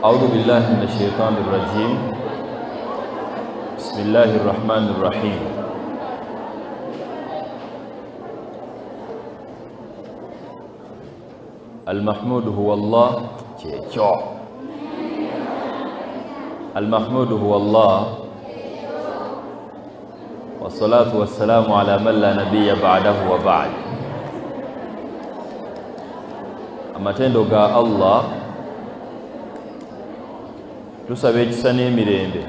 أعوذ بالله من الشيطان الرجيم بسم الله الرحمن الرحيم المحمود هو الله المحمود هو الله والصلاة والسلام على من لا نبي بعده وبعد amatendo ga Allah tusabe ekisa n'emirembe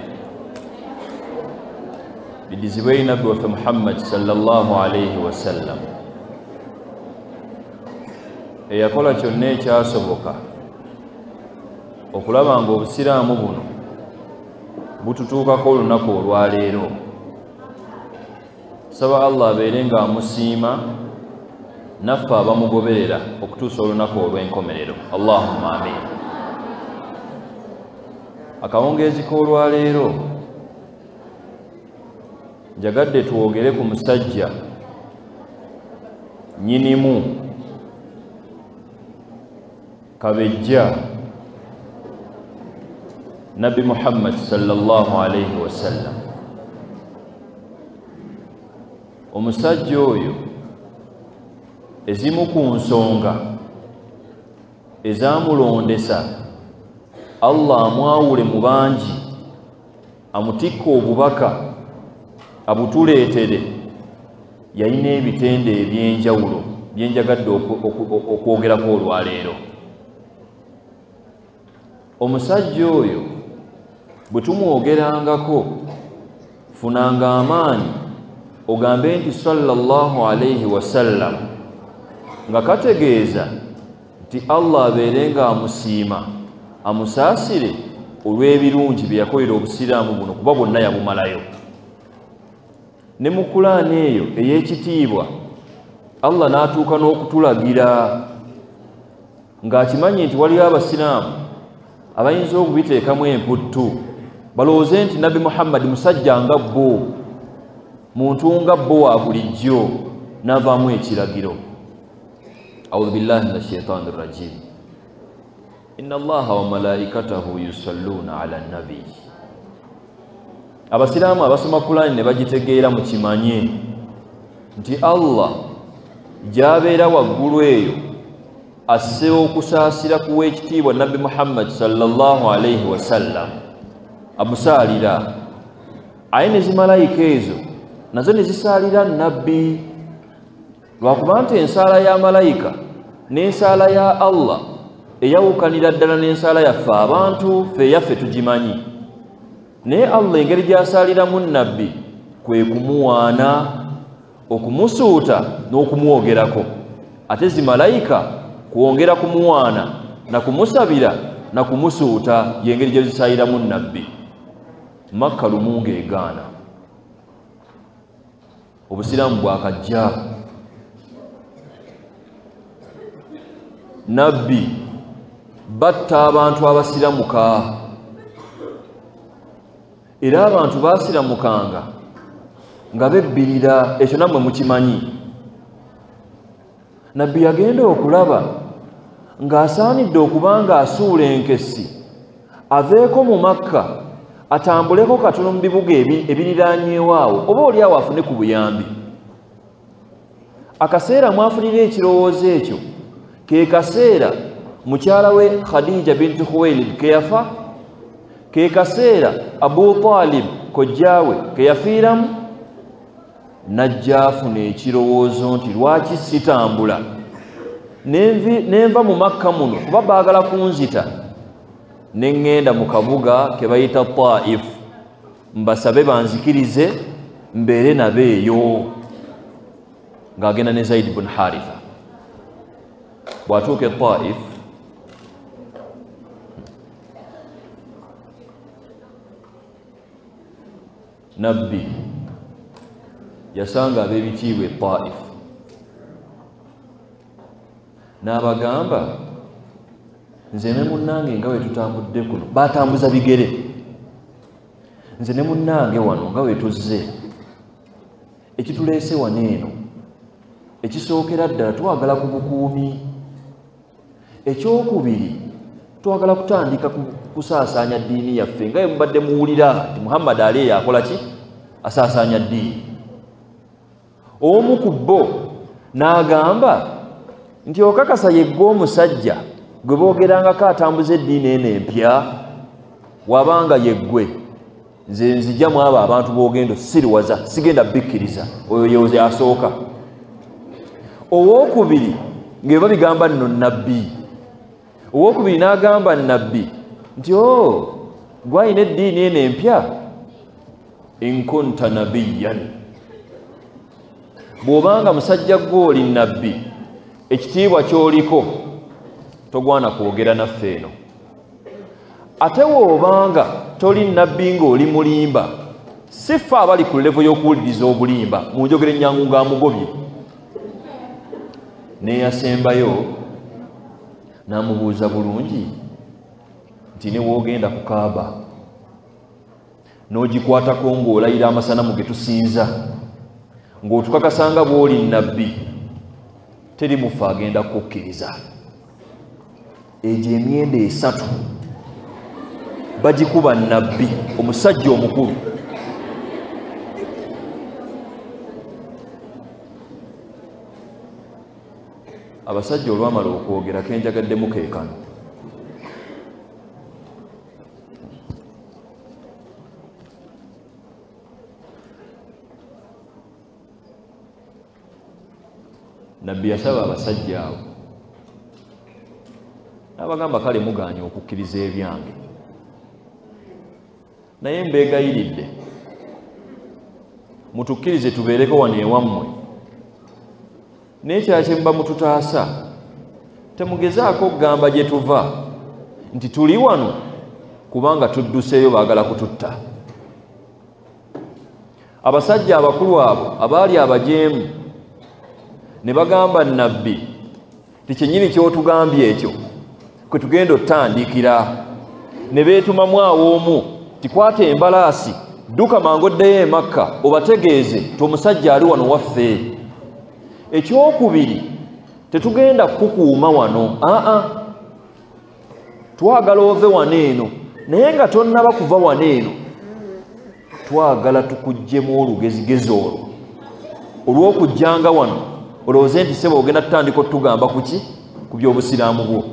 bidizibwe nabbi waffe Muhammad sallallahu alayhi wasallam eyakola kyonna ekyasoboka okulaba nga obusiraamu buno bututuukako olunaku olwaleero. Saba Allah abeere nga amusiima naffe abamugoberera okutuusa olunaku olw'enkomerero. Allahumma amin. Akawungeezi k'olwaleero njagadde twogere ku musajja nnyinimu kabejja Nabbi Muhammad sallallahu alayhi wasallam. Omusajja oyo ezimu ku nsonga ezamulondesa Allah amwawule mu bangi amutikka obubaka abutuleetere yalina ebitende ebyenjawulo byenjagadde okwogerako olwaleero. Omusajja oyo bwe tumwogerangako funanga amaanyi ogambe nti sallallahu alayhi wasallam nga kategeeza nti Allah abeere nga amusiima amusaasire olw'ebirungi bye yakolera obusiraamu buno kuba bwonna yabumalayo. Ne mu Kulaani eyo ey'ekitiibwa Allah n'atuuka n'okutulagira ng'akimanyi nti waliyo abasiraamu abayinza okubiteekamu emputtu balowooze nti Nabbi Muhammad musajja nga bo, muntu nga bo wa bulijjo n'avaamu ekiragiro. A'udhu billahi minash shaitani rrajim. Inna Allaha wa malaikatahu yusalluna ala nabi. Abasiraamu abasoma Kulaani ne bagitegeera mu kimanye nti Allah gy'abeera waggulu eyo asse okusaasira ku w'ekitiibwa Nabbi Muhammad sallallahu alayhi wasallam amusaalira. Aye ne zimalayika ezo nazo ne zisaalira Nabbi, lwakuba nti ensaala ya malayika n'ensaala ya Allah eyawukanira ddala n'ensaala yaffe abantu ffe yaffe tugimanyi. Naye Allah engeri gy'asaaliramu Nabbi kwe kumuwaana, okumusuuta n'okumwogerako. Ate zimalayika kwongera kumuwaana na kumusabira na kumusuuta y'engeri gye zisaaliramu Nabbi. Makka lumu ng'egaana. Obusiraamu bwakajja, Nabbi batta abantu abasiramuka, era abantu basiramukanga nga bebbirira. Ekyo nammwe mukimanyi. Nabbi yagenda okulaba ng'asaanidde okuba ng'asuula enkessi aveeko mu Makka atambuleko katono mu bibuga ebiriraanyeewo awo oba oliawo afune ku buyambi. Akaseera mwafunira ekirowoozo ekyo ke kaseera mukyala we Khadija bintu Khuwailid ke yafa, ke kaseera Abu Talib kojjaawe ke yafiiramu. Najja afuna ekirowoozo nti lwaki sitambula nenva mu Makka muno kuba baagala kunzita, neŋŋenda mu kabuga ke bayita Taif mbasabe banzikirize mbeere nabeeyo. Ng'agenda ne Zaid ibn Haritha. Bw'atuuka e Taif Nabbi yasanga ab'ebitiibwa e Taif n'abagamba, nze ne munnange nga we tutambudde kuno, batambuza bigere, nze ne munnange wano nga we tuzze, ekituleese wano eno ekisookera ddala twagala ku bukuumi, ekyokubiri twagala kutandika kusaasanya ddiini yaffe nga mubadde muwulira nti Muhammad ali yakola ki asaasanya ddiini. Omu ku bo n'agamba nti okakasa yeggwe omusajja gwe boogerangako atambuza eddiini eno empya wabanga yeggwe nze nzijjamu abo abantu boogendo siriwaza sigenda bikkiriza. Oyo yasooka. Owookubiri ng'eba bigamba nno nabbi. Owookubiri n'agamba nabbi nti gwalina eddiini eno empya inkunta nabiyyan, bw'obanga musajja gw'oli nabbi ekitiibwa ky'oliko togwana kwogera naffe eno. Ate woobanga toli nabbi ng'oli mulimba, si ffe abali ku levo y'okuwuliriza obulimba, mu njogera ennyangu ng'amugobye. Neeyasembayo n'amubuuza bulungi nti ne woogenda ku Kaaba n'ogikwatako ng'olayira amasanamu ge tusinza ng'otukakasanga bw'oli nabbi, teri mufe agenda kukkiriza. Egyo emyenda esatu bagikuba nabbi, omusajja omukulu. Abasajja olwamala okwogera kenjagaddemu keekano. Nabbi yasaba abasajja abo n'abagamba kale mugaanye okukkiriza ebyange, naye mbeegayiridde mutukkirize tubeereko wano ewammwe, n'ekya kye muba mututaasa temugezaako okugamba gye tuva nti tuli wano kubanga tudduseeyo baagala kututta. Abasajja abakulu abo abaali abajeemu ne bagamba nabbi ti kyennyini ky'otugambye ekyo kwe tugenda otandikira. Ne beetumamu aw'omu tikwata embalaasi, dduka mangu oddeyo e Makka obategeeze ti omusajja ali wano waffe. Ekyokubiri, tetugenda kukuuma wano, twagala ove wano eno, naye nga tonnaba kuva wano eno twagala tukuggyemu olugezigezi olwo olw'okujjanga wano olowooze nti sebo ogenda tutandika otugamba kuki ku by'obusiraamu bwo.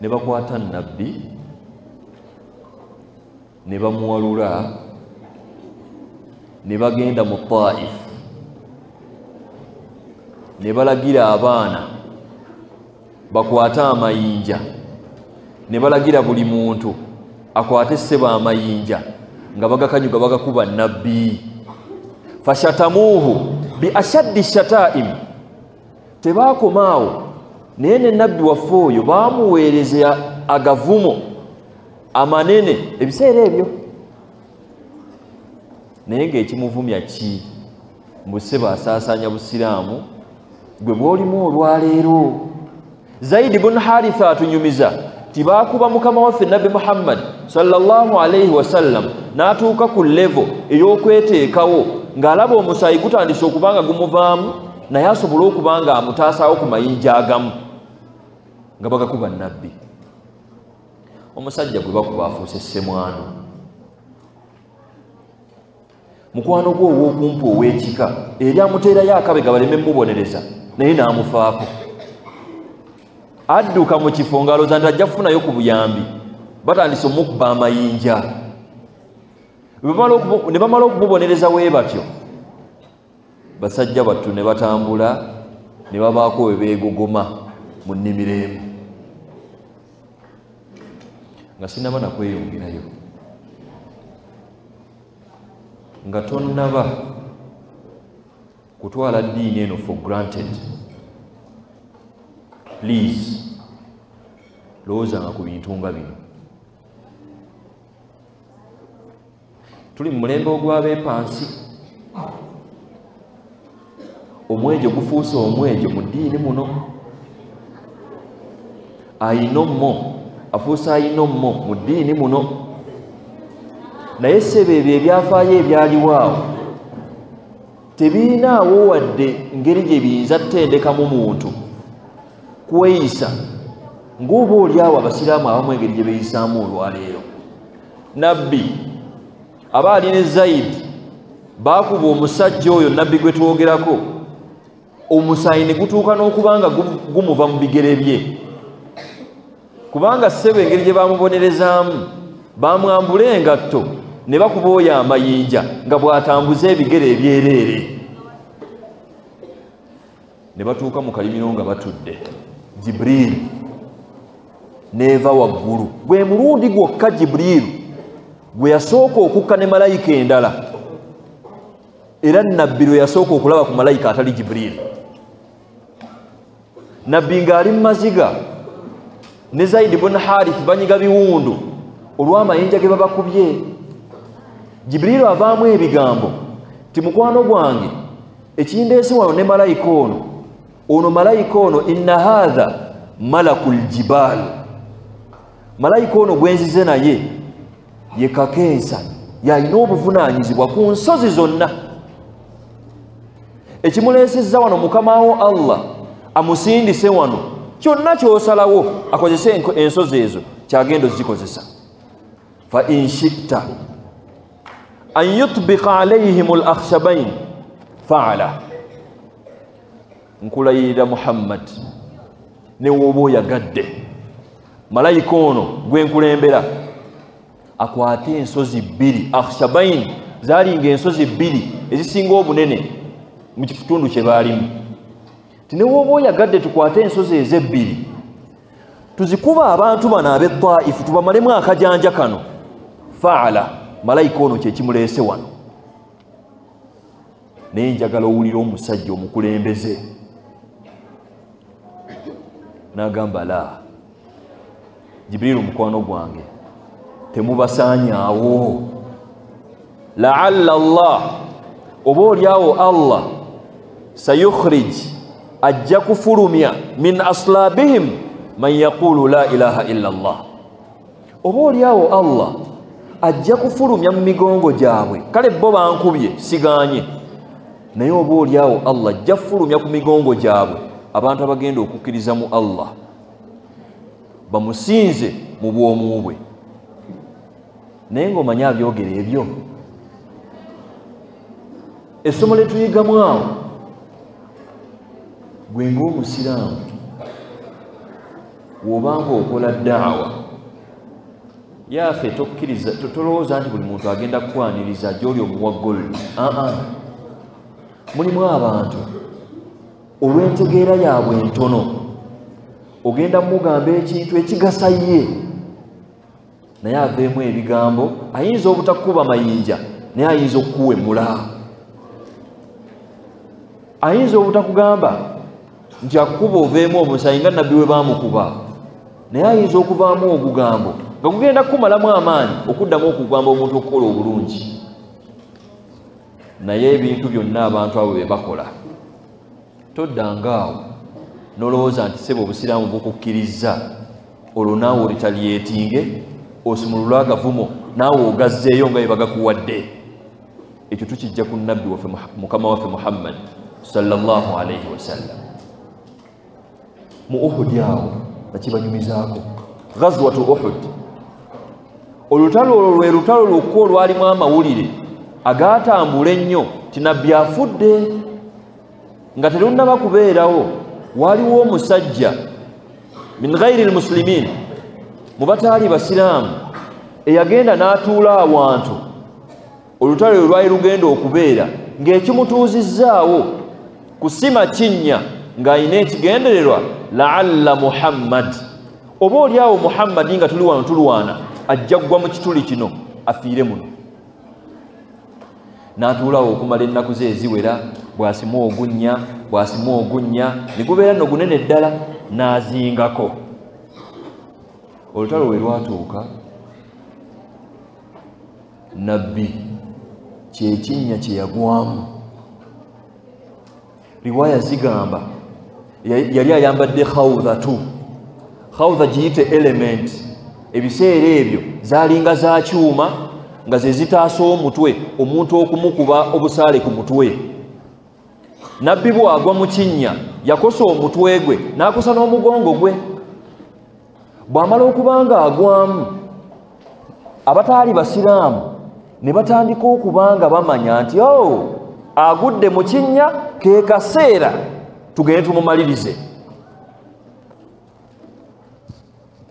Ne bakwata nabbi ne bamuwalula ne bagenda mu Taif ne balagira abaana bakwate amayinja, ne balagira buli muntu akwate ssebo amayinja nga bagakanyuga bagakuba nabbi. Fashatamuuhu bi ashaddi shataim, tebaakomaawo naye ne nabbi waffe oyo baamuweereza agavumo amanene ebiseera ebyo. Naye ng'ekimuvumya ki mbu ssebo asaasaanya busiraamu gwe bw'olimu olwaleero. Zaidi bun Haritha atunyumiza tibaakuba mukama waffe Nabbi Muhammad sallallahu alayhi wasallam n'atuuka ku levo ey'okweteekawo ng'alaba omusaayi gutandise okubanga gumuvaamu, naye asobole okubanga amutaasaawo ku mayinja agamu nga bagakuba nabbi. Omusajja gwe bakuba afuuse ssemwano. Mukwano gwe ow'okumpa ow'ekika eri amuteerayo akabega baleme mubonereza, naye n'amufaako. Adduka mu kifo ng'alowooza nti ajja kufunayo ku buyambi, batandise omukuba amayinja. Ne bamala okumubonereza bwe batyo, basajja battu ne batambula ne babaako we beegogoma mu nnimiro emu nga sinaba nakweyongerayo, nga tonnaba kutwala ddiini eno for granted. Please lowoozanga ku bintu nga bino. Tuli mu mulembe ogw'abeepansi, omwejo gufuuse omwejo mu ddiini muno. Ayinommo afuuse ayinommo mu ddiini muno, naye ssebo ebyo ebyafaayo ebyaliwo awo tebiinaawo wadde ngeri gye biyinza ttendekamu muntu kweyisa ng'oba oliawo abasiraamu abamu engeri gye beeyisaamu olwaleero. Nabbi aba ali ne Zaidi baakuba omusajja oyo nabbi gwe twogerako, omusaayi ne gutuuka n'okuba nga gumuva mu bigere bye, kubanga ssebe engeri gye baamubonerezaamu baamwambula engatto ne bakuba oyo amayinja nga bw'atambuza ebigere ebyereere, ne batuuka mu kalimiro nga batudde. Jibril neeva waggulu, gwe mulundi gwokka Jibril gwe yasooka okukka ne malayika endala, era nabbi lwe yasooka okulaba ku malayika atali Jibril. Nabbi ng'ali mu maziga ne Zaidi bun Harith banyiga biwundu olw'amayinja ge babakubye. Jibril avaamu ebigambo ti mukwano gwange ekindeese wano ne malayika ono malayika ono inna hadha malakul jibal, malayika ono gwenzize naye ye kakensa, yalina obuvunaanyizibwa ku nsozi zonna. Ekimuleesezza wano mukama wo Allah amusindise wano, kyonna ky'osalawo akozese ensozi ezo kyagenda ozikozesa. Fa in shitta an yutbika alayhim al-akhshabain fa'ala, nkulayirira Muhammad ne woba oyagadde malayika ono gwe nkulembera akwate ensozi bbiri. Akhshabain zaalinga ensozi bbiri ezisinga obunene mu kitundu kye baalimu. Tine woba oyagadde tukwate ensozi ezebbiri tuzikuba abantu bano ab'e Taifu tubamalemu akajanja kano. Fa'ala, malayika ono kyekimuleese wano. Naye njagala owulira omusajja omukulembeze n'agamba la, Jibrilu mukwano gwange temubasaanyaawo, la'alla Allah, oba oliawo Allah sayukhrij, ajja kufulumya min aslabihim man yaqulu la ilaha illa Allah, oba oliawo Allah ajja kufulumya mu migongo gyabwe. Kale bo bankubye sigaanye, naye oba oliawo Allah ajja kufulumya ku migongo gyabwe abantu abagenda okukkiriza mu Allah bamusinze mu bwomu bwe. Naye ng'omanya abyogera ebyo, essomo lye tuyigamu awo, gwe ng'omusiraamu w'obanga okola daawa yaffe tokkiriza, tolowooza nti buli muntu agenda kukwaniriza gy'oli omuwaggolli. Mulimu abantu olw'entegeera yaabwe entono ogenda mugamba ekintu ekigasa ye, naye aveemu ebigambo, ayinza obutakuba mayinja naye ayinza okukuwemula, ayinza obutakugamba nti akukuba oveemu omusaayi nga nabbi we baamukuba, naye ayinza okuvaamu obugambo nga kugenda kumalamu amaanyi okuddamu okugamba omuntu okukola obulungi. Naye ebintu byonna abantu abo bye bakola, toddangaawo nolowooza nti sebo obusiraamu bukukkiriza olwo naawe olitaliyetinge osumulula agavumo naawe ogazzeeyo nga bye bagakuwadde. Ekyo tukijja ku nabbi waffe mukama waffe Muhammad sallallahu alayhi wasallam. Mu Uhud awo nakibanyumizaako, ghazwatu Uhud, olutalo olwo lwe lutalo lwokka olwalimu amawulire agaatambula ennyo ti nabbi afudde. Nga terunnaba kubeerawo, waliwo omusajja min ghairi almuslimin, mu bataali basiraamu, eyagenda n'atuula awantu olutalo lwe lwali lugenda okubeera, ng'ekimutuuzizzaawo kusima kinnya ng'ayina ekigendererwa la'alla Muhammad, oba oliawo Muhammadi nga tuli wano tulwana ajja kugwa mu kituli kino afiire muno. N'atuulawo okumala ennaku ze eziwera, bw'asimu ogunnya ne gubeera nno gunene ddala, n'azingako. Olutalo we lwatuuka, nabbi kyekinnya kye yagwamu. Riwaya zigamba yali ayambadde khawdhatu, khawdha giyite element, ebiseera ebyo zaalinga za kyuma nga ze zitaasa omutwe omuntu okumukuba obusaale ku mutwe. Nabbi bw'agwa mu kinnya yakosa omutwe gwe n'akosa n'omugongo gwe. bw'amala okubanga agwamu abataali basiraamu ne batandika okubanga bamanya nti agudde mu kinnya ke kaseera tugende tumumalirize.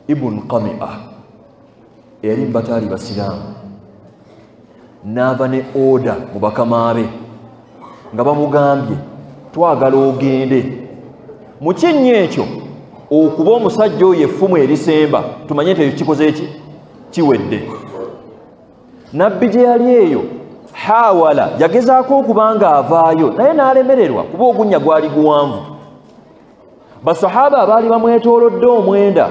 Ibn Qami'a eyali mu bataali basiraamu n'ava ne oda mu bakama be nga bamugambye twagala ogende mu kinnya ekyo okuba omusajja oyo effumu erisemba tumanye nti ekyo kikoze eki kiwedde. Nabbi gye yali eyo hawala yagezaako okubanga avaayo naye n'alemererwa kuba ogunnya gwali guwanvu. Basahaba abaali bamwetoolodde omwenda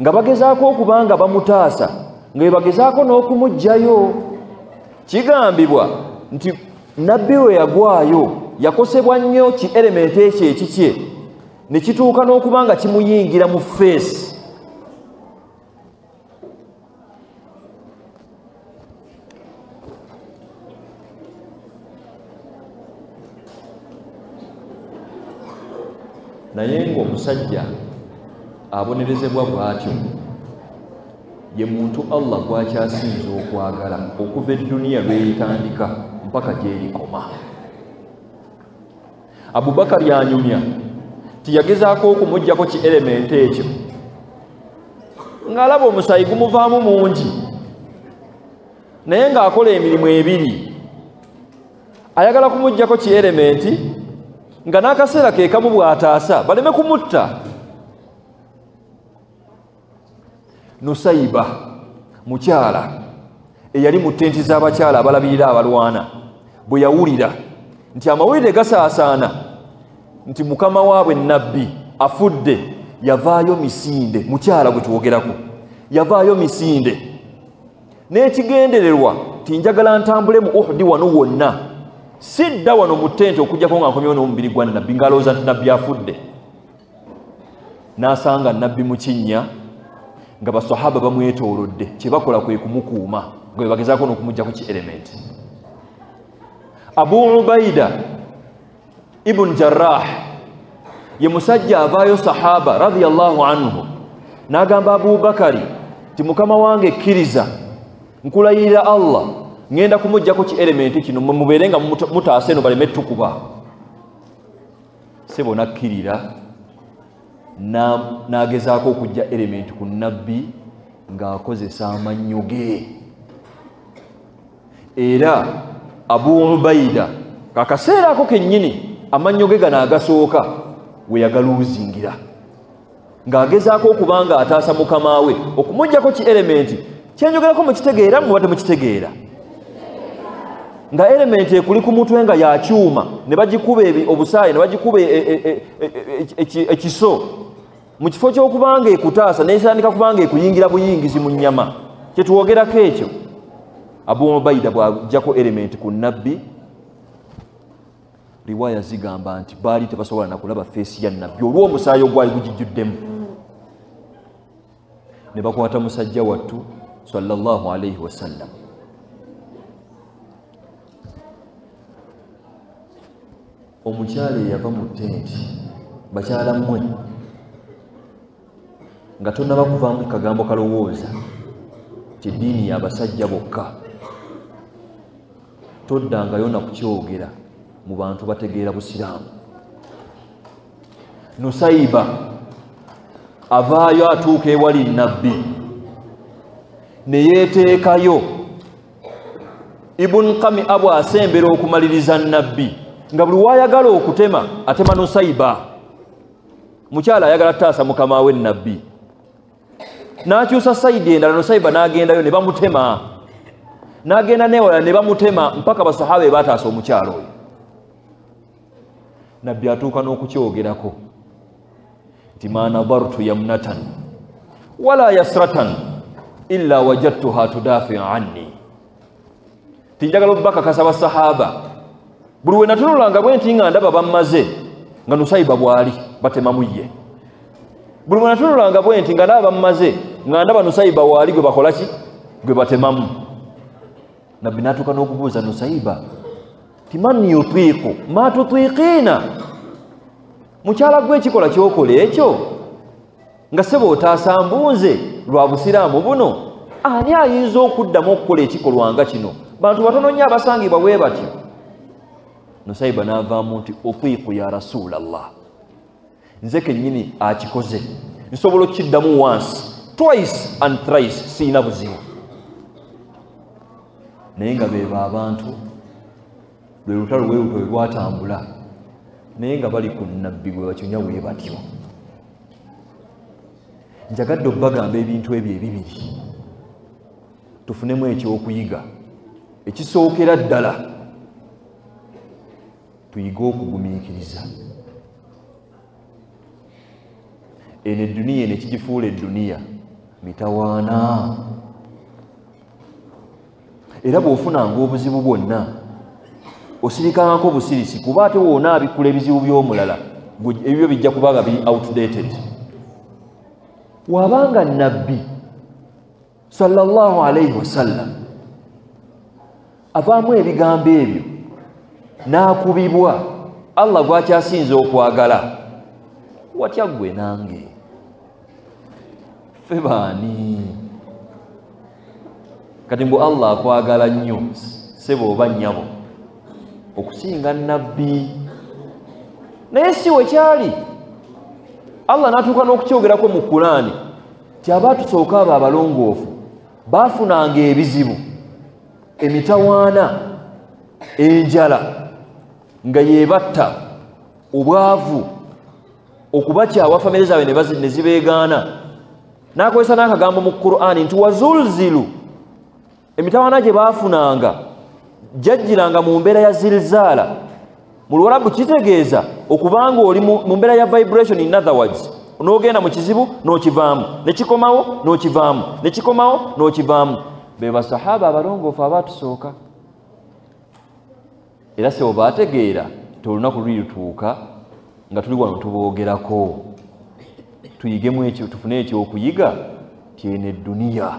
nga bagezaako okubanga bamutaasa nga bagezaako n'okumuggyayo. Kigambibwa nti nabbi we yagwayo yakosebwa nnyo ki elementi ekyo ekikye ne kituuka n'okubanga kimuyingira mu feesi. Naye ng'omusajja abonerezebwa bw'atyo ye muntu Allah gw'akyasinze okwagala okuva edduniya lw'eritandika mpaka gy'erikoma. Abubakar yanyumya tiyagezaako okumuggyako ki elementi ekyo ng'alaba omusayi gumuvaamu mungi naye ng'akola emirimu ebiri, ayagala kumuggyako ki elementi nga n'akaseera ke kamu bw'ataasa baleme kumutta. Nusayba mukyala eyali mu ttenti z'abakyala abalabirira abalwana bwe yawulira nti amawulire gasaasaana nti mukama waabwe nabbi afudde, yavaayo misinde. Mukyala gwe twogerako yavaayo misinde n'ekigendererwa ti njagala ntambule mu Uhudi wano wonna, sidda wano mu ttenti okujjako nga nkomyewo n'omubiri gwa nabbi ng'alowooza nti nabbi afudde. N'asanga nabbi mu kinnya nga basahaba bamwetoolodde, kye bakola kwe kumukuuma nga bwe bagezaako n'okumuggyako ki elementi. Abu Ubaida ibn Jarrah ye musajja avaayo sahaba radiyallahu anhu n'agamba Abubakari ti mukama wange kkiriza nkulayirira Allah ngenda kumuggyako ki elementi kino mubeere nga mutaase eno baleme tukuba. Sebo nakkirira n'agezaako okujja elementi ku nabbi ng'akozesa amannyo ge. Era Abu Ubaida kakaseera ako kennyini amannyo ge gano agasooka we yagaluuzingira ng'agezaako okuba nga ataasa mukama we okumuggyako ki elementi. Kyenjogerako mukitegeera muba temukitegeera? Nga elementi ekuli ku mutwe nga yakyuma ne bagikuba obusaayi ne bagikuba ekiso mu kifo ky'okubanga ekutaasa n'esandika kubanga ekuyingira buyingizi mu nnyama, kyetwogerako ekyo. Abu Ubaida bw'aggyako elementi ku nabbi, riwaya zigamba nti baali tebasobola na kulaba feesi ya nabbi olw'omusaayi ogwali gugijjuddemu. Ne bakwata musajja wattu sallallahu alayhi wasallam omukyala eyava mu ttenti, bakyala mmwe nga tonnaba kuvaamu kagambo kalowooza ti ddiini y'abasajja bokka, toddangayo na kukyogera mu bantu bategeera busiraamu. Nusayba avaayo atuuka ewali nabbi ne yeeteekayo. Ibn Qami'a bw'asembera okumaliriza nabbi nga buli wayagala okutema atema Nusayba. Mukyala ayagala taasa mukama we nabbi n'akyusa sayidi endala, Nusayba n'agendayo ne bamutema, n'agenda newala ne bamutema mpaka basahaba bataasa omukyala oyo. Nabbi atuuka n'okukyogerako nti ma nadartu yamnatan wala yasratan illa wajadtuha tudafi anni. Tinjagala obbakakasa basahaba buli we natunulanga bwe nti nga ndaba bammaze nga Nusayba bw'ali batemamu ye. Buli we natunulanga bwe nti nga ndaba bammaze nga ndaba Nusayba wali gwe bakola ki? Gwe batemamu. Nabbi n'atuuka n'okubuuza Nusayba ti man yutiiqu ma tutiiqiina, mukyala gwe ekikola kyokola ekyo nga sebo otaasambunze lwa busiraamu buno ani ayinza okuddamu okukola ekikolwa nga kino bantu batono nnyo abasangibwa bwe batyo Nusayba n'avaamu nti utiiku ya rasulallah nze kennyini akikoze nsobola okukiddamu once twice and thrice siina buzibu naye nga beebo abantu lwe lutalo bwe lutwe lwatambula naye nga bali ku nabbi bwe bakinya bwe batyo njagadde obbagamba ebintu ebyo ebibiri tufunemu ekyokuyiga ekisookera ddala tuyige okugumiikiriza eno edduniya eno ekigifuula edduniya mitawaana era bw'ofunanga obuzibu bwonna osirikangako busirisi kuba ate woona abikula ebizibu by'omulala ebyo bijja kubaga biri outdated wabanga nabbi sallallahu alayhi wasallam avaamu ebigambo ebyo n'akubibwa Allah gw'akyasinze okwagala watya ggwe nange ffe baani kati mbu Allah akwagala nnyo sebo oba nnyabo okusinga nabbi naye si wekyali Allah n'atuuka n'okukyogerako mu Qur'ani ti abaatusooka abo abalongoofu baafunanga ebizibu emitawaana enjala nga yebatta obwavu okubakyawa famire zaabwe ne zibeegaana n'akozesa n'akagambo mu Qur'ani nti wazulzilu emitawaana gye baafunanga jajjiranga mu mbeera ya zilzaala mu Luwarabu kitegeeza okubanga oli mu mbeera ya vibration in other words n'ogenda mu kizibu n'okivaamu nekikomawo n'okivaamu nekikomawo n'okivaamu be basahaba abalongoofu abaatusooka era sebo baategeera ti olunaku luli lutuuka nga tuli wano tuboogerako tuyigemu ekyo tufune ekyokuyiga tyene edduniya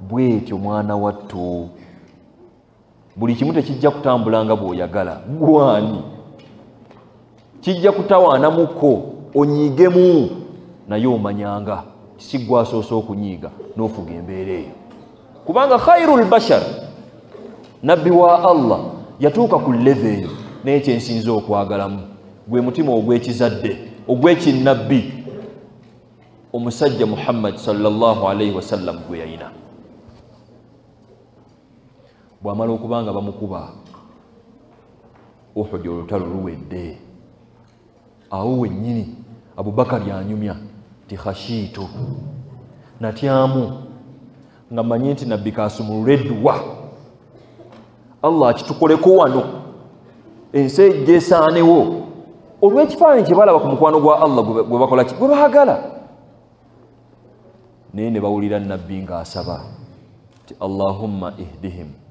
bwetyo mwana wattu buli kimu tekijja kutambula nga bw'oyagala gwani kijja kutawaanamuko onyiigemu naye omanyanga kisigwa asoose okunyiiga n'ofuga embeera eyo kubanga khairul bashar nabbi wa Allah yatuuka ku leve eyo naye kyensinza okwagalamu gwe mutima ogw'ekizadde ogw'ekinnabbi omusajja Muhammad sallallahu alayhi wasallam gwe yayina bw'amala okubanga bamukuba Uhud olutalo luwedde awo wennyini Abubakar yanyumya ti khashiitu natyamu nga mmanyi nti nabbi kasumululeddwa Allah akitukoleko wano ensi ejja esaanewo olw'ekifaananyi kye balaba ku mukwano gwa Allah gwe bakola ki gwe baagala naye ne bawulira nabbi ng'asaba ti Allahumma ihdihim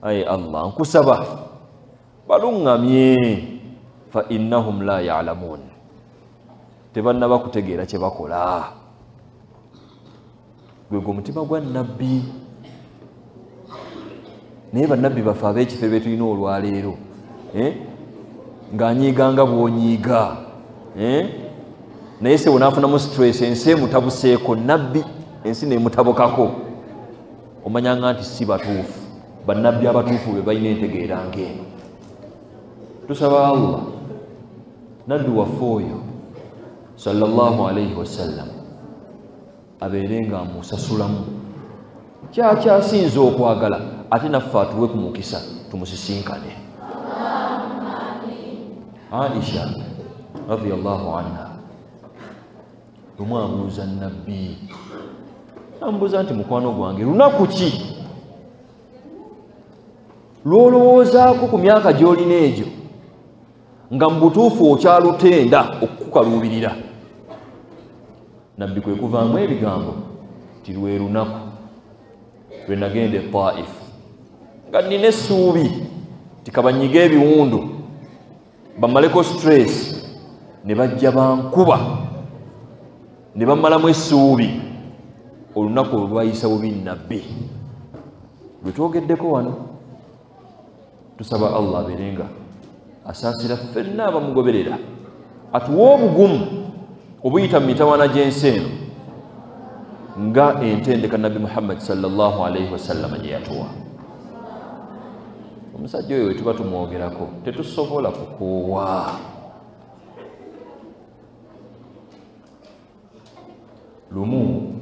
aye Allah nkusaba baluŋŋamye fa innahum la ya'lamun tebannaba kutegeera kye bakola gwe omutima gwa nabbi naye bannabbi baffe ab'ekifo be tulina olwaleero ng'anyiiganga bw'onyiiga naye se bonaafunamu stress ensi emutabuseeko nabbi ensi neemutabukako omanyanga nti si batuufu bannabbi abatuufu be balina entegeera ng'eno tusaba Allah naddu waffe oyo sallallahu alayhi wasallam abeere nga amusasulamu kyakyasinza okwagala ate naffe atuwe ku mukisa tumusisinkane Aisha radiyallahu anha lumu abuuza nabbi amubuuza nti mukwano gwange lunaku ki lwolowoozaako ku myaka gy'olina egyo nga mu butuufu okyalutenda okukukaluubirira nabbi kwe kuvaamu ebigambo ti lwe lunaku lwe nagenda e Taif nga nnina essuubi ti kabanyiga ebiwundu bamaleko stress ne bajja bankuba ne bamalamu essuubi olunaku olwayisa bubi nabbi lwe twogeddeko wano tusaba Allah abeerenga asaasira ffenna abamugoberera atuwa obugumu obuyita mu mitawaana gy'ensi eno nga entendeka Nabbi Muhammad sallallahu alaihi wasallam gye yatuwa. Omusajja oyo wetuba tumwogerako tetusobola kukoowa. Lumu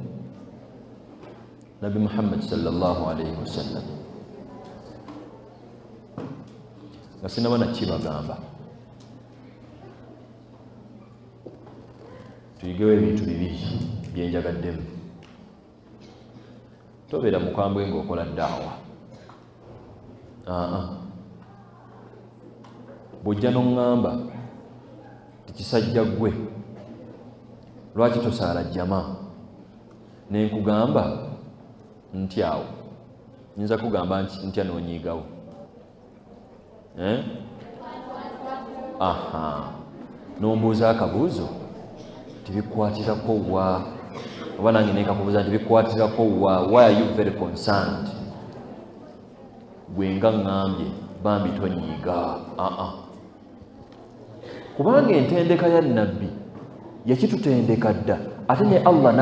Nabbi Muhammad sallallahu alaihi wasallam nga sinaba na kibagamba tuyigewo ebintu bibiri byenjagaddemu. Tobeera mukambwe ng'okola ddaawa. Bw'ojja n'oŋŋamba tikisajja ggwe lwaki tosaala jjama ne nkugamba ntyawo, nyinza kugamba ntya n'onyiigawo. N'ombuuza akabuuzo tibikwatirako wa, oba nange nekakubuuza nti bikwatirako wa, why are you very concerned? Gwe nga ŋŋambye bambi tonyiiga. Kubanga entendeka ya nabbi yakitutendeka dda, ate ne Allah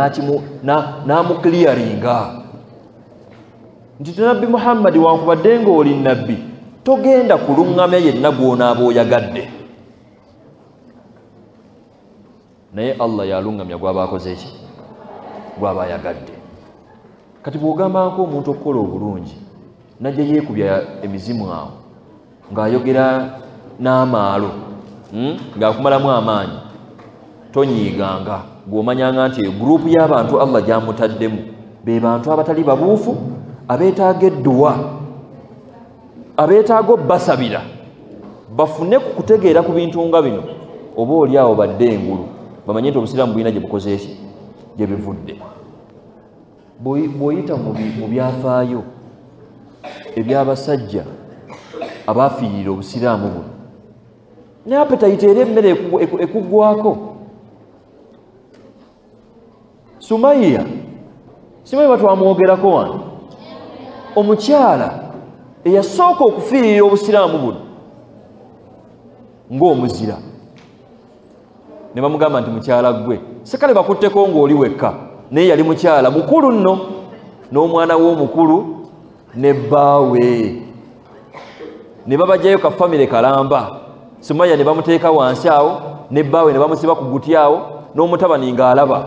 n'amukiliyaringa nti Nabbi Muhammad wankubadde ng'oli nabbi togenda kuluŋŋamya yenna gw'onaaba oyagadde. Naye Allah yaluŋŋamya gw'aba akoze ki? Gw'aba ayagadde. Kati bw'ogambako omuntu okukola obulungi najja yeekubya emizimu awo ng'ayogera n'amaalo ng'akumalamu amaanyi, tonyiiganga gw'omanyanga nti gurupu y'abantu Allah gy'amutaddemu be bantu abatali babuufu, abeetaaga edduwa, abeetaaga obbasabira bafune ku kutegeera ku bintu nga bino, oba oli awo badde engulu bamanye nti obusiraamu bulina gye bukoze eki, gye bivudde. Bw'oyita mu byafaayo eby'abasajja abaafiirira obusiraamu buno, ne appetite era emmere ekuggwako. Sumaya batwamwogerako wano, omukyala eyasooka okufiirira obusiraamu buno ng'omuzira. Ne bamugamba nti mukyala gwe sekale bakutteko ng'oli wekka, naye yali mukyala mukulu nno, n'omwana w'omukulu ne bbaawe. Ne babajjayo ka famire kalamba. Sumaya ne bamuteeka wansi awo, ne bbaawe ne bamusiba ku guti awo, n'omutabani ng'alaba.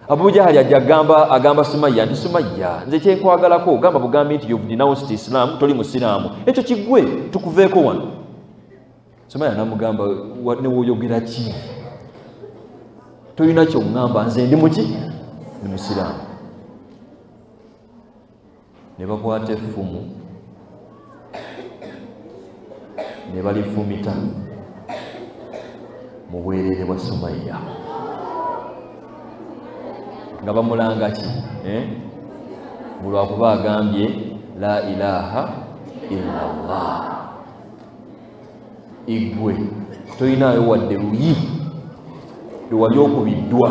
Abu Jahali ajja agamba Sumaya nti Sumaya, nze kyenkwagalako gamba bugambi nti you've denounced Islam, toli musiraamu, ekyo kiggwe tukuveeko wano. Sumaya n'amugamba ne woyogera ki? Tolina ky'oŋŋamba, nze ndi muki? Ndi musiraamu. Ne bakwata effumu ne balifumita mu bwereere bwa Sumaya nga bamulanga ki? Bulwakuba agambye la ilaha illallah. Igwe tolinaayo wadde luyi lwewali okubiddwa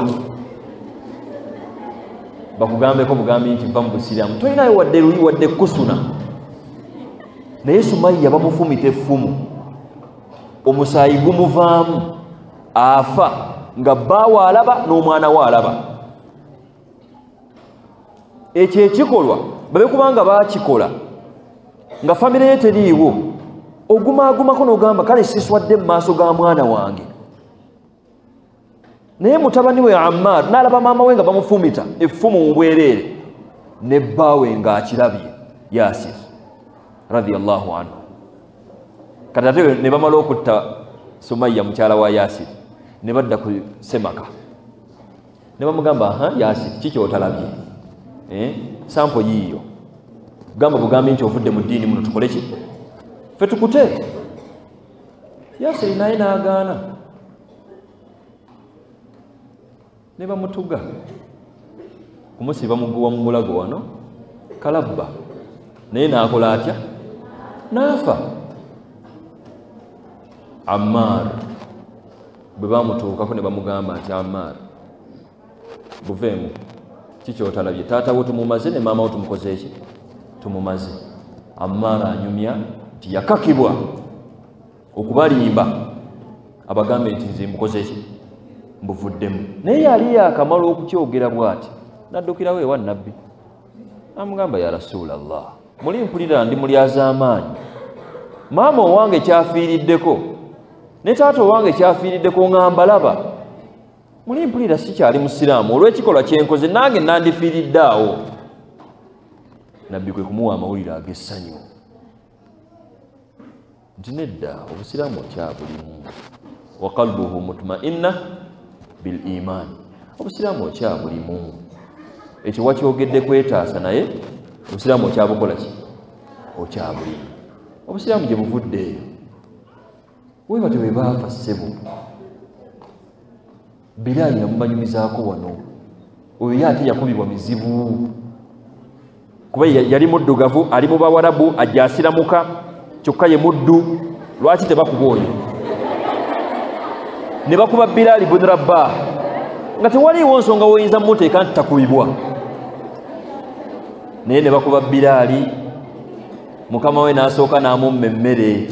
bakugambeko bugambi nti va mu busiraamu, tolinaayo wadde luyi wadde kusuna. Naye Sumaya bamufumita effumu, omusaayi gumuvaamu, afa nga bbaawe alaba n'omwana we alaba. Ekyo ekikolwa babe kubanga baakikola nga famire ye teriiwo, ogumaagumako n'ogamba kale siswadde mu maaso ga mwana wange. Naye mutabani we Ammar n'alaba maama we nga bamufumita effumu mu bwereere, ne bbaawe ng'akirabye Yasir radiyallahu anhu. Kati ate ne bamala okutta Sumaya mukyala wa Yasir ne badda ku Semaka ne bamugamba Yasir kiki otalabye? Sampo yiiyo gamba bugambi nti ovudde mu ddiini muno tukole ki? Ffe tukute. Yasir naye n'agaana ne bamutuga kumusiba muguwa mu mulago wano kalabba, naye n'akola atya? N'afa. Ammar bwe bamutuukako ne bamugamba nti Ammar buveemu, kiki otalabye? Taata wo tumumaze ne maama wo tumukoze eki? Tumumaze. Ammar anyumya nti yakakibwa okubalimba abagambe nti nze mbukoze eki? mbuvuddemu naye yali yakamala okukyogera bw'ati naddukirawo ewa nabbi amugamba ya rasulallah muli mpulira ndi mulyazaamaanyi maama owange kyafiiriddeko ne taata owange kyafiiriddeko ngamba laba muli mpulira sikyali musiraamu olw'ekikolwa kyenkoze nange nandifiiridde awo nabbi kwe kumuwa amawulire ag'essanyu nti nedda obusiraamu okyabulimu wa qalbuhu mutmainna bil iman obusiraamu okyabulimu ekyo wakyogedde kwetaasa naye obusiraamu okyabukola ki okyabulimu obusiraamu gye buvudde eyo webate bwe baafa ssebo Bilaali namubanyumizaako wano oyo ye ate yakubibwa mizibu kuba yali muddugavu ali mu bawarabu ajja asiramuka kyokka ye muddu lwaki tebakuba oyo ne bakuba Bilaali bun Rabah nga tewaliiwo nsonga woyinza mmuteeka nti takubibwa naye ne bakuba Bilaali mukama we n'asooka n'amumma emmere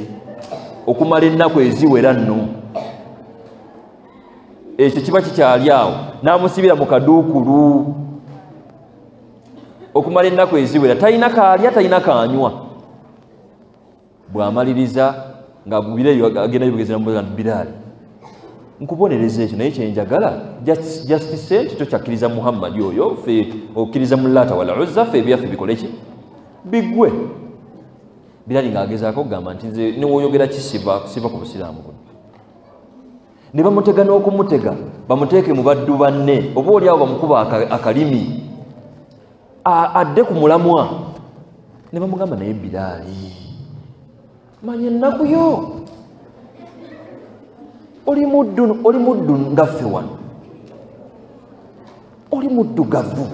okumala ennaku eziwera nno ekyo kiba kikyali awo n'amusibira mu kaduukulu okumala ennaku eziwera talina kaalya talina kaanywa bw'amaliriza nga bireeyo agenda yibugezi namubuuza nti Bilaali nkubonereza ekyo naye kyenjagala justice nti tokyakkiriza Muhammadi oyo ffe okkiriza mu Laata wal Uzza ffe ebyaffe bikole ki biggwe Bilaali ng'agezaako okugamba nti nze niwoyogera kisiva ku busiraamu buno ne bamutega n'okumutega bamuteeke mu baddu banne oba oli awo bamukuba akalimi adde ku mulamwa ne bamugamba naye Bilaali manya ennaku yo oli muddu ngaffe wano oli muddugavu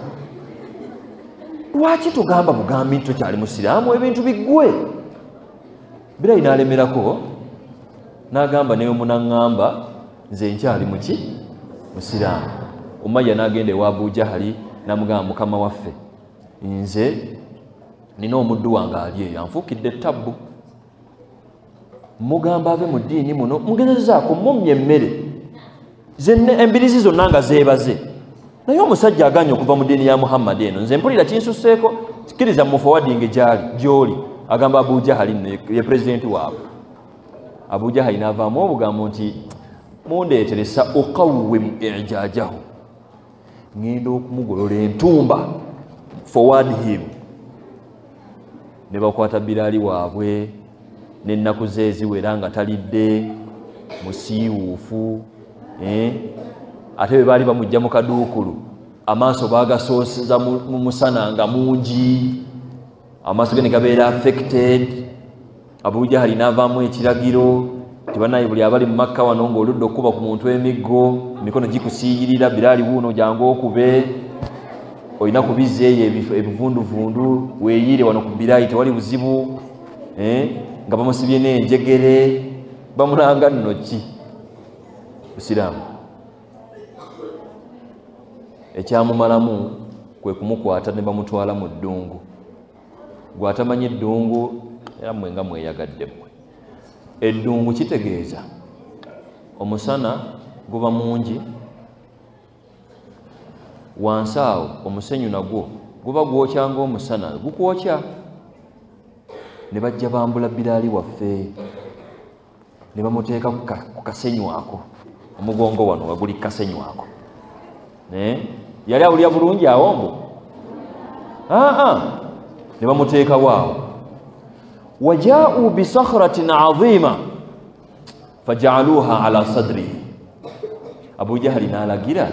lwaki tugamba bugambi nti tokyali musiraamu ebintu biggwe Bilaali n'alemerako n'agamba naye omunaŋŋamba nze nkyali muki musiraamu Umayya n'agenda ewa Abu Jahali n'amugamba mukama waffe nze nina omuddu wange ali eyo anfuukidde ettabbu mugamba ave mu ddiini muno mugezezaako mumye emmere embirizi zonna nga zeebaze naye omusajja aganye okuva mu ddiini ya Muhammad eno nze mpulira kinsusseeko kkiriza mufowadinge gy'oli agamba Abu Jahali ye pulezidenti waabwe Abu Jahali n'avaamu obugambo nti mundeeteresa uqawwimu ijajahu ngenda okumugolola entumba forward him ne bakwata Bilaali waabwe n'ennaku ze eziwera nga talidde musiiwuufu ate bwe baali bamujja mu kaduukulu amaaso baagasooseza mu musana nga mungi amaaso ge ne gabeera affected Abu Jahali n'avaamu ekiragiro tibanaye buli abali mu Makka wano ng'oludde okuba ku muntu emiggo emikono gikusiiyirira Bilaali wuuno jangu okube olina kubizza eyo ebivunduvundu weeyiire wano ku Bilaali tewali buzibu nga bamusibye n'enjegere bamulanga nno ki busiraamu ekyamumalamu kwe kumukwata ne bamutwala mu ddungu gw'atamanyi eddungu era mmwe nga mweyagadde mmwe eddungu kitegeeza omusana guba mungi wansi awo omusenyu nagwo guba gwokya ng'omusana gukwokya ne bajja bambula Bilaali waffe ne bamuteeka ku kasenyu ako omugongo wano waguli kasenyu ako yali awulira bulungi awo mbu ne bamuteekawo awo wajaa'u bisakhratin azima faja'aluha ala sadrihi Abu Jahali n'alagira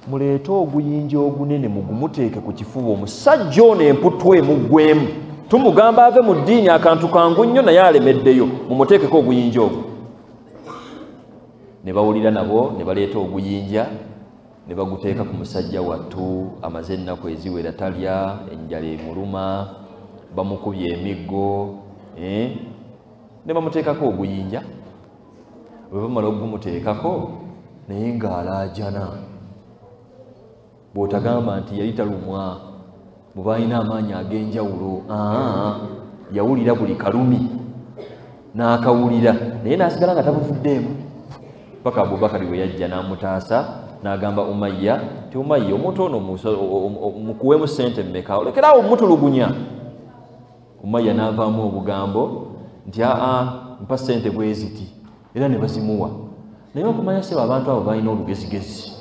muleete oguyinja ogunene mugumuteeke ku kifuba omusajja ono emputwe muggwemu tumugamba ave mu ddiini akantu kangu nnyo naye alemeddeyo mumuteekeko oguyinja ogwo ne bawulira nabo ne baleeta oguyinja ne baguteeka ku musajja wattu amaze ennaku eziwera talya enjala emuluma bamukubye emiggo ne bamuteekako oguyinja bwe bamala okugumuteekako naye ng'alaajana bw'otagamba nti yali talumwa bwe balina amaanyi ag'enjawulo yawulira buli kalumi n'akawulira naye n'asigala nga tabuvuddeemu paka Abubakari we yajja n'amutaasa n'agamba Umayya ti Umayya omuntu ono mukuwemu ssente mmeka olekeraawo mutulugunya. Umayya n'avaamu obugambo nti mpa ssente bwe ziti era ne bazimuwa. Naye okumanya seba abantu abo balina olugezigezi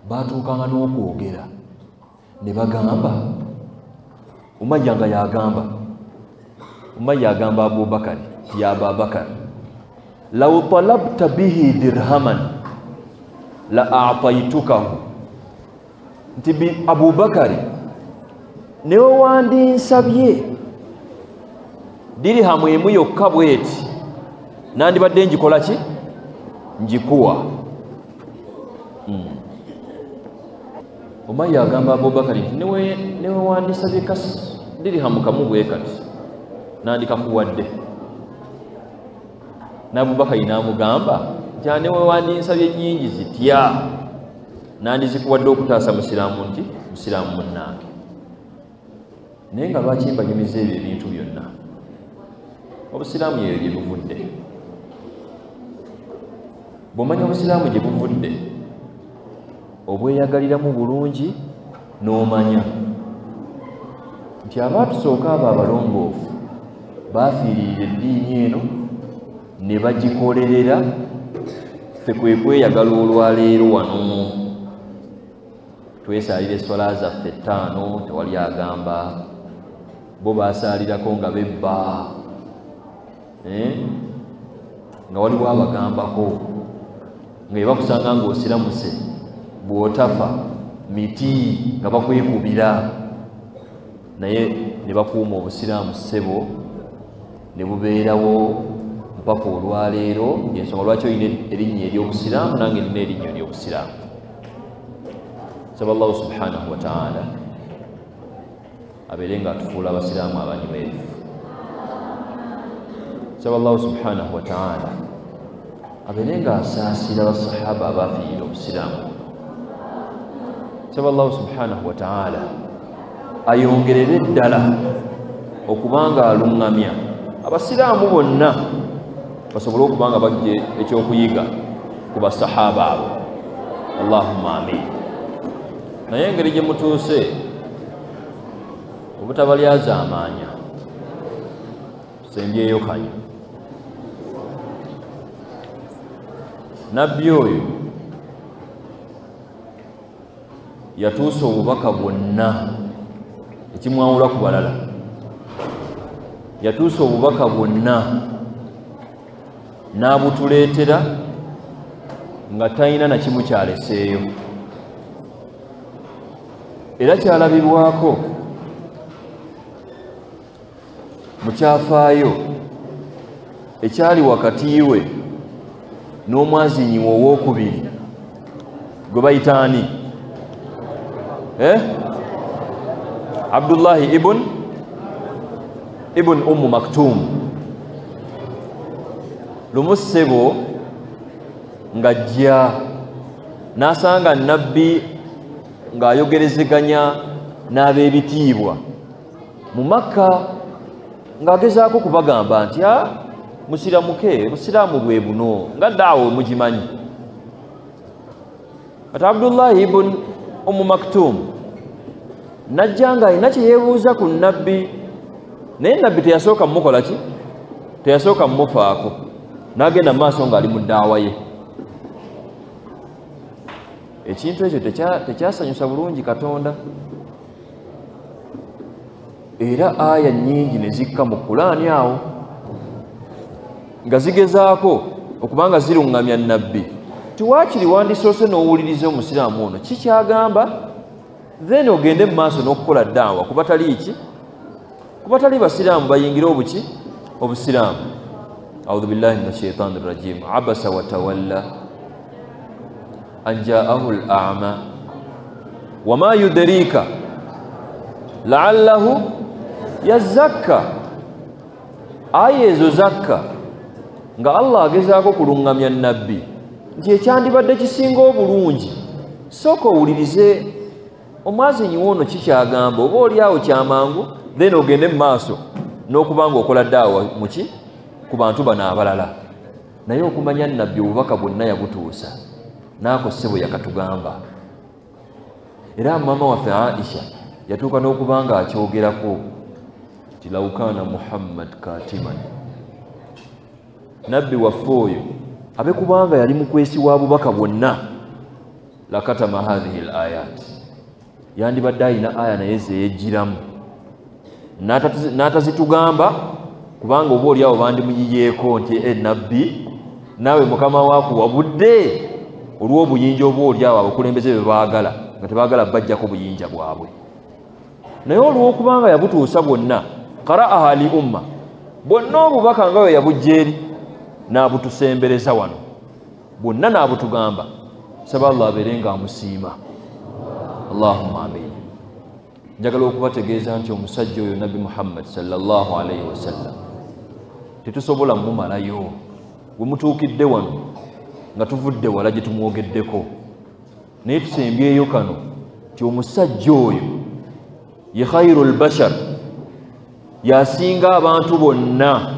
baatuukanga n'okwogera ne bagamba Umayya nga yagamba Umayya agamba Abubakari ti ya Ababakari law talabta bihi dirhaman la a'taytukahu nti Abubakari newe wandinsabye dirhamu emu yokka bweti nandibadde njikola ki njikuwa. Umayya agamba Abubakari newe wandisabye dirhamu kamu bwe kati nandikakuwadde. n'Abubakari n'amugamba nti newe wandinsabye nnyingi zitya nandizikuwadde okutaasa musiraamu nti musiraamu munnange. Naye nga lwaki mbanyumiza ebyo ebintu byonna? Obusiraamu yeyo gye buvudde. Bw'omanya obusiraamu gye buvudde obweyagaliramu bulungi n'omanya nti abaatusooka abo abalongoofu baafiirira eddiini eno ne bagikolerera, ffe kwe kweyagala olwaleero wano twesaalira eswala zaffe 5 tewali agamba, bo baasaalirako nga bebba nga waliwo abagambako nga ebakusanga ng'osiramuse bw'otafa miti nga bakwekubira. Naye ne bakuuma obusiraamu ssebo ne bubeerawo mpaka olwaleero. Yensonga lwaki olina erinnya ery'obusiraamu nange nina erinnya ery'obusiraamu. Saba Allahu subhanahu wa ta'ala abeere nga atufuula abasiraamu abanywevu. Saba Allahu subhanahu wa ta'ala abeere nga asaasira basahaba abaafiirira obusiraamu. Saba Allahu subhanahu wa ta'ala ayongerere ddala okubanga aluŋŋamya abasiraamu bonna basobole okubanga bajje ekyokuyiga ku basahaba abo. Allahumma amin. Naye engeri gye mutuuse obutabalyaza amaanya sembyeyo kanya. Nabbi oyo yatuusa obubaka bwonna, ekimwawula ku balala, yatuusa obubaka bwonna n'abutuleetera nga talina na kimu kyaleseeyo. Era kyalabibwako mu kyafaayo ekyali wakati we n'omwazinyi we owookubiri gwe bayita ani? Abdullahi ibn Maktum. Lumu ssebo ng'ajja n'asanga nabbi ng'ayogerezeganya n'ab'ebitiibwa mu Makka ng'agezaako kubagamba nti musiramuke, busiraamu bwe buno nga ddaawe mugimanyi. Kati Abdullahi ibn Maktum najja ng'alina kye yeebuuza ku nabbi, naye nabbi teyasooka mumukola ki? Teyasooka mumufaako, n'agenda mu maaso ng'ali mu ddaawa ye. Ekintu ekyo tekyasanyusa bulungi Katonda. Era aya nnyingi ne zikka mu Kulaani awo nga zigezaako okubanga ziruŋŋamya nabbi. Tiwaakiri wandisoose n'owuliriza omusiraamu ono kikyagamba, then ogende mu maaso n'okukola ddaawa ku batali ki? Ku batali basiraamu bayingire obuki? Obusiraamu. A'udhu billahi minash shaitani rrajim. Abasa wa tawalla an ja'ahu al-a'ma wa ma yudrika la'allahu yazakka. Aya ezo zakka nga Allah agezaako kuluŋŋamya nabbi nti ekyandibadde kisinga obulungi sooka owulirize omwazinyi woono kikyagamba, oba oli awo kyamangu, then ogende mu maaso n'okubanga okola ddaawa muki? Ku bantu bano abalala. naye okumanya nabbi obubaka bwonna yabutuusa naako ssebo yakatugamba. Era maama waffe Aisha yatuuka n'okubanga akyogerako nti lawukaana Muhammad katiman, nabbi waffe oyo abe kubanga yali mukwesi wa bubaka bwonna, lakatama hadhihi al-ayat, yandibadde ayina aya naye zeyeggiramu n'atazitugamba, kubanga oba oli awo bandimuyiyeeko nti nabbi naawe mukama waakuwabudde olw'obuyinja oba oli awo abakulembeze be baagala nga tebaagala bajjako buyinja bwabwe. Naye olw'okubanga yabutuusa bwonna, qara'aha li umma, bwonna obubaka nga we yabujja eri n'abutusembereza wano, bwonna n'abutugamba. Saba Allah abeere nga amusiima. Allahumma amin. Njagala okubategeeza nti omusajja oyo Nabbi Muhammad sallallahu alayhi wasallam tetusobola mumalayo. Bwe mutuukidde wano nga tuvudde wala gye tumwogeddeko, naye tusembyeyo kano nti omusajja oyo ye khairul bashar, yasinga abantu bonna,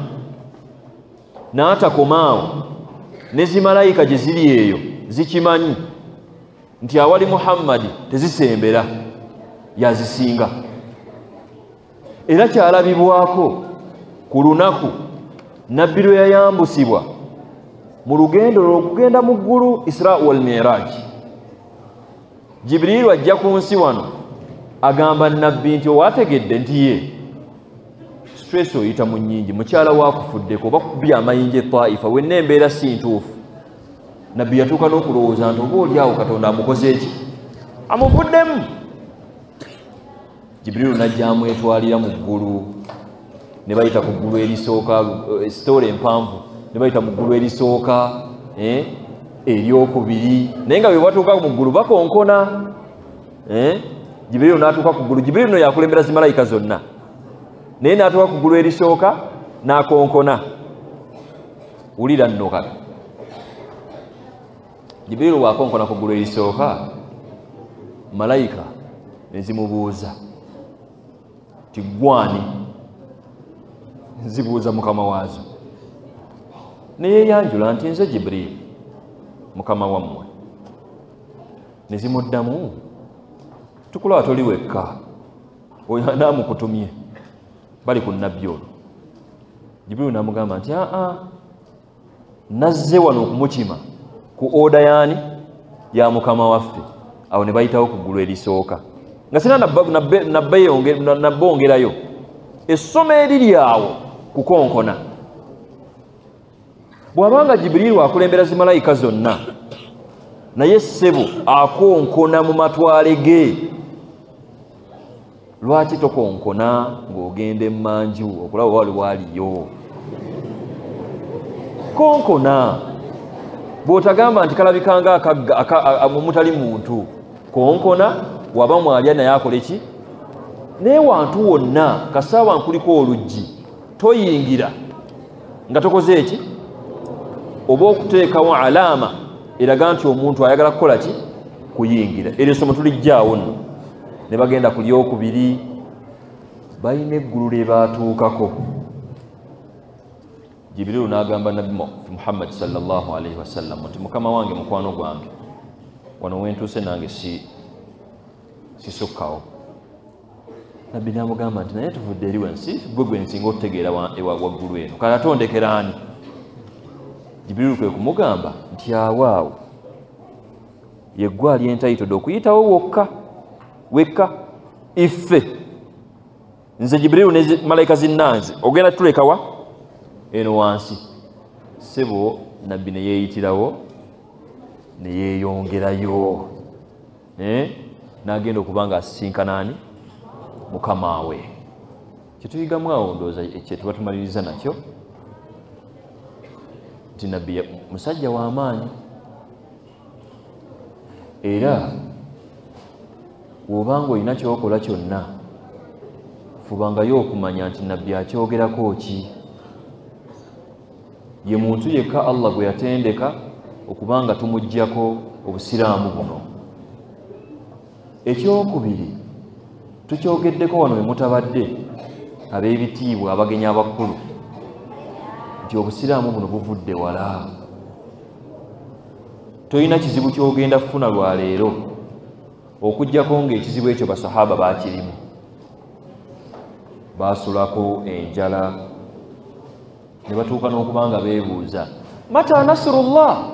n'atakomaawo ne zimalayika gye ziri eyo zikimanyi nti awali Muhammadi tezisembera, yazisinga. Era kyalabibwako ku lunaku nabbi lwe yayambusibwa mu lugendo lw'okugenda mu ggulu, Isra wal Miraj. Jibrilu ajja ku nsi wano agamba nabbi nti owategedde nti ye stress oyita mu nnyingi, mukyala waakufuddeko oba kubbi amayinja Taifa, wenna embeera si ntuufu. Nabbi yatuuka n'okulowooza nti oba oli awo Katonda amukoze eki, amuvuddemu. Jibrilu najja amwetwalira mu ggulu, ne bayita ku ggulu erisooka, sitoola empanvu, ne bayita mu ggulu erisooka, eryokubiri, naye nga bwe batuuka mu ggulu bakonkona. Jibrilu n'atuuka ku ggulu, Jibrilu no yakulembera zimalayika zonna, naye n'atuuka ku ggulu erisooka n'akonkona. Wulira nno kati Jibrilu bw'akonkona ku ggulu erisooka, malayika ne zimubuuza ti gwani? Zibuuza mukama waazo, ne yeeyanjula nti nze Jibrilu mukama wammwe. Ne zimuddamu, tukulaba toli wekka, oyo anaamukutumye bali ku nabbi ono. Jibrilu n'amugamba nti nazze wano okumukima ku oda yaani ya mukama waffe. Awo ne bayitawo ku ggulu erisooka nga sina nabbongerayo essomo eriri awo kukonkona. Bw'abanga Jibrilu akulembera zimalayika zonna, naye ssebo akonkona mu matwale ge. Lwaki tokonkona ng'ogenda emmanju okulaba wali waliyo? Konkona. Bw'otagamba nti kalabikanga akagga mutali muntu, konkona. Waba mwalya naye akole ki? Naye wantu wonna kasaawa nkuliko oluggi toyingira nga tokoze eki? Oba okuteekawo alaama eraga nti omuntu ayagala kukola ki? Kuyingira. Eryo essomo tulijjaawo nno. Ne bagenda ku lyokubiri, balina eggulu lye baatuukako. Jibrilu n'agamba Nabbi Muhammad sallallahu alayhi wasallam nti mukama wange, mukwano gwange, wano wentuuse nange sisukkawo. Nabbi n'amugamba nti naye tuvudde eri wensi, gwe gwe nsinga okutegeera waggulu eno, kale atondekera ani? Jibrilu kwe kumugamba nti awaawo ye ggwe ali entitled okuyitawo wekka. Iffe nze Jibrilu ne malayika zinnanze ogenda tulekawa eno wansi. Ssebo nabbi ne yeeyitirawo ne yeeyongerayo, n'agenda okuba nga asisinkana ani? Mukama we. Kyetuyigamu awo ndowooza ekyo tuba tumaliriza nakyo nti nabbi musajja w'amaanyi, era bw'obanga olina kyokola kyonna fubangayo okumanya nti nabbi akyogerako ki. Ye muntu yekka Allah gwe yatendeka okubanga tumuggyako obusiraamu buno. Ekyokubiri tukyogeddeko wano we mutabadde ab'ebitiibwa abagenyi abakulu nti obusiraamu buno buvudde wala. toyina kizibu kyogenda kufuna lwa leero okujjako ng'ekizibu ekyo basahaba baakirimu, baasulako enjala ne batuuka n'okuba nga beebuuza mata nasrullah,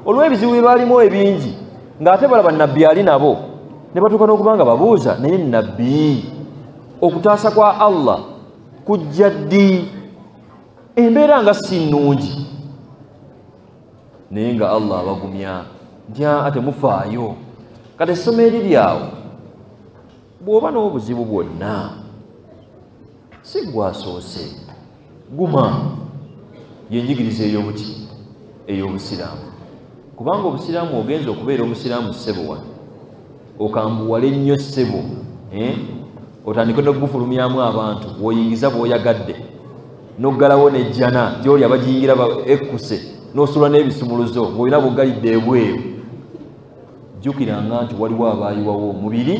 olw'ebizibu bye baalimu ebingi ng'ate balaba nabbi ali nabo, ne batuuka n'okuba nga babuuza naye nabbi okutaasa kwa Allah kujja ddi? Embeera nga si nnungi, naye nga Allah abagumya nti ate mufaayo. Kati essomo eriri awo, bw'oba n'obuzibu bwonna si gwasoose, guma yenjigiriza ey'obuti ey'obusiraamu, kubanga obusiraamu ogenza okubeera omusiraamu ssebo wano okambuwala ennyo ssebo, otandike n'okugufulumyamu abantu bw'oyingiza bw'oyagadde n'oggalawo n'ejjana gy'oli abagiyingira ekkuse n'osula n'ebisumuluzo ng'olina bw'oggalidde ebweru. Jjukiranga nti waliwo abaayiwawo omubiri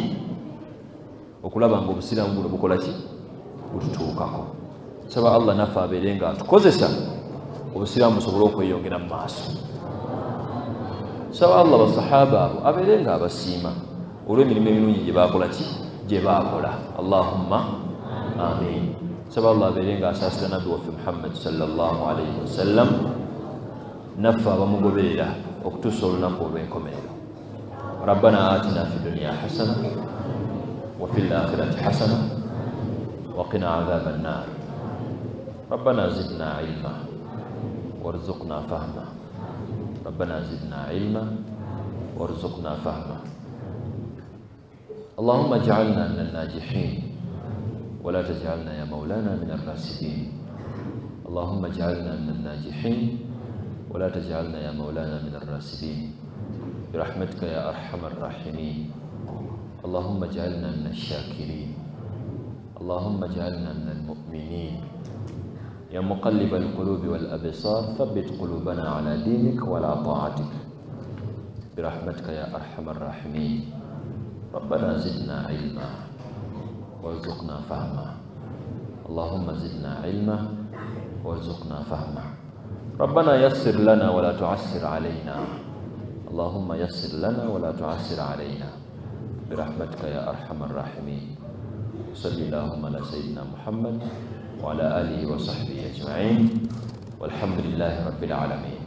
okulaba nga obusiraamu buno bukola ki? Bututuukako. Saba Allah naffe abeere nga atukozesa obusiraamu busobole okweyongera mu maaso. Saba Allah basahaba abo abeere nga abasiima olw'emirimu emirungi gye baakola ki? Gye baakola. Allahumma amin. Saba Allah abeere nga asaasira nabbi waffe Muhammad sallallahu alayhi wasallam, naffe abamugoberera okutuusa olunaku olw'enkomerero. ربنا آتنا في الدنيا حسنة وفي الآخرة حسنة وقنا عذاب النار. ربنا زدنا علما وارزقنا فهما. ربنا زدنا علما وارزقنا فهما. اللهم اجعلنا من الناجحين ولا تجعلنا يا مولانا من الراسدين. اللهم اجعلنا من الناجحين ولا تجعلنا يا مولانا من الراسدين برحمتك يا أرحم الراحمين. اللهم اجعلنا من الشاكرين. اللهم اجعلنا من المؤمنين. يا مقلب القلوب والأبصار ثبت قلوبنا على دينك وعلى طاعتك برحمتك يا أرحم الراحمين. ربنا زدنا علما وارزقنا فهما. اللهم زدنا علما وارزقنا فهما. ربنا يسر لنا ولا تعسر علينا. اللهم يسر لنا ولا تعسر علينا برحمتك يا أرحم الراحمين. صل اللهم على سيدنا محمد وعلى آله وصحبه أجمعين والحمد لله رب العالمين.